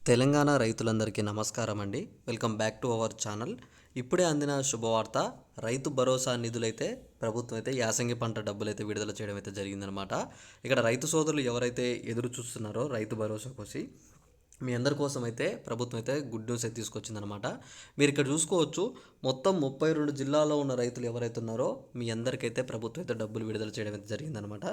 తెలంగాణ రైతులందరికీ నమస్కారం అండి. Welcome back to our channel. ఇప్పుడే అందిన శుభవార్త. రైతు భరోసా నిధులైతే ప్రభుత్వం అయితే యాసంగి పంట డబ్బులైతే విడుదల చేయడం అయితే జరిగిందనమాట. ఇక్కడ రైతు సోదరులు ఎవరైతే ఎదురు చూస్తున్నారో రైతు భరోసా కోసం మీ అందరి కోసం అయితే ప్రభుత్వం అయితే గుడ్ న్యూస్ అయితే తీసుకొచ్చిందనమాట. మీరు ఇక్కడ చూసుకోవచ్చు, మొత్తం 32 జిల్లాల్లో ఉన్న రైతులు ఎవరైతే ఉన్నారో మీ అందరికైతే ప్రభుత్వం అయితే డబ్బులు విడుదల చేయడం అయితే జరిగిందనమాట.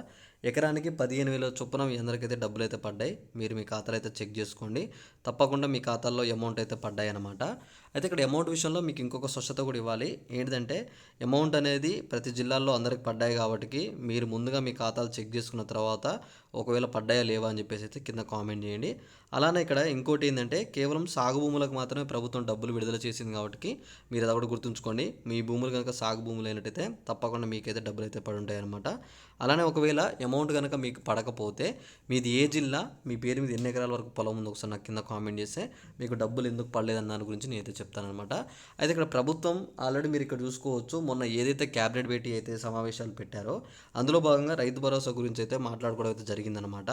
ఎకరానికి 15,000 చొప్పున మీ అందరికైతే డబ్బులు అయితే పడ్డాయి. మీరు మీ ఖాతాలో అయితే చెక్ చేసుకోండి. తప్పకుండా మీ ఖాతాల్లో అమౌంట్ అయితే పడ్డాయి అనమాట. అయితే ఇక్కడ అమౌంట్ విషయంలో మీకు ఇంకొక స్పష్టత కూడా ఇవ్వాలి. ఏంటంటే అమౌంట్ అనేది ప్రతి జిల్లాల్లో అందరికి పడ్డాయి కాబట్టి మీరు ముందుగా మీ ఖాతాలు చెక్ చేసుకున్న తర్వాత ఒకవేళ పడ్డాయా లేవా అని చెప్పేసి అయితే కింద కామెంట్ చేయండి. అలానే ఇక్కడ ఇంకోటి ఏంటంటే కేవలం సాగు భూములకు మాత్రమే ప్రభుత్వం డబ్బులు విడుదల చేసింది కాబట్టి మీరు అది కూడా గుర్తుంచుకోండి. మీ భూములు కనుక సాగు భూములు అయినట్టయితే తప్పకుండా మీకైతే డబ్బులు అయితే పడి ఉంటాయి అనమాట. అలానే ఒకవేళ అమౌంట్ కనుక మీకు పడకపోతే మీది ఏ జిల్లా, మీ పేరు మీద ఎన్ని ఎకరాల వరకు పొలం ఉందో ఒకసారి నాకు కింద కామెంట్ చేస్తే మీకు డబ్బులు ఎందుకు పడలేదన్న దాని గురించి నేనైతే చెప్తానమాట. అయితే ఇక్కడ ప్రభుత్వం ఆల్రెడీ మీరు ఇక్కడ చూసుకోవచ్చు, మొన్న ఏదైతే క్యాబినెట్ భేటీ అయితే సమావేశాలు పెట్టారో అందులో భాగంగా రైతు భరోసా గురించి అయితే మాట్లాడుకోవడం అయితే జరిగిందనమాట.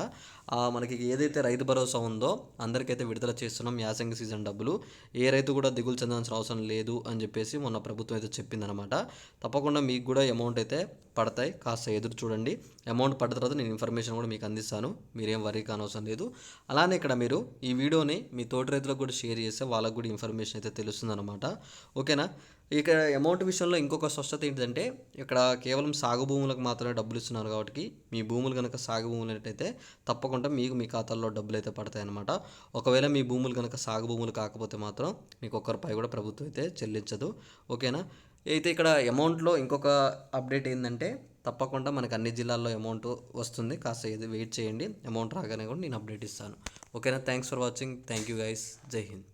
మనకి ఏదైతే రైతు భరోసా ఉందో అందరికైతే విడుదల చేస్తున్నాం యాసంగి సీజన్ డబ్బులు, ఏ రైతు కూడా దిగులు చెందాల్సిన అవసరం లేదు అని చెప్పేసి మొన్న ప్రభుత్వం అయితే చెప్పిందనమాట. తప్పకుండా మీకు కూడా అమౌంట్ అయితే పడతాయి, కాస్త ఎదురు చూడండి. అమౌంట్ పడ్డ తర్వాత నేను ఇన్ఫర్మేషన్ కూడా మీకు అందిస్తాను, మీరేం వరీ కానవసరం లేదు. అలానే ఇక్కడ మీరు ఈ వీడియోని మీ తోటి రైతులకు కూడా షేర్ చేస్తే వాళ్ళకు కూడా ఇన్ఫర్మేషన్ అయితే తెలుస్తుందన్నమాట. ఓకేనా. ఇక్కడ అమౌంట్ విషయంలో ఇంకొక స్పష్టత ఏంటంటే ఇక్కడ కేవలం సాగు భూములకు మాత్రమే డబ్బులు ఇస్తున్నారు కాబట్టి మీ భూములు కనుక సాగు భూములు అయితే తప్పకుండా మీకు మీ ఖాతాల్లో డబ్బులు అయితే పడతాయి అన్నమాట. ఒకవేళ మీ భూములు కనుక సాగు భూములు కాకపోతే మాత్రం మీకు ఒక్క రూపాయి కూడా ప్రభుత్వం అయితే చెల్లించదు. ఓకేనా. అయితే ఇక్కడ అమౌంట్లో ఇంకొక అప్డేట్ ఏంటంటే తప్పకుండా మనకు అన్ని జిల్లాల్లో అమౌంట్ వస్తుంది, కాస్త ఇది వెయిట్ చేయండి. అమౌంట్ రాగానే కూడా నేను అప్డేట్ ఇస్తాను. ఓకేనా. Thanks for watching. Thank you guys. జై హింద్.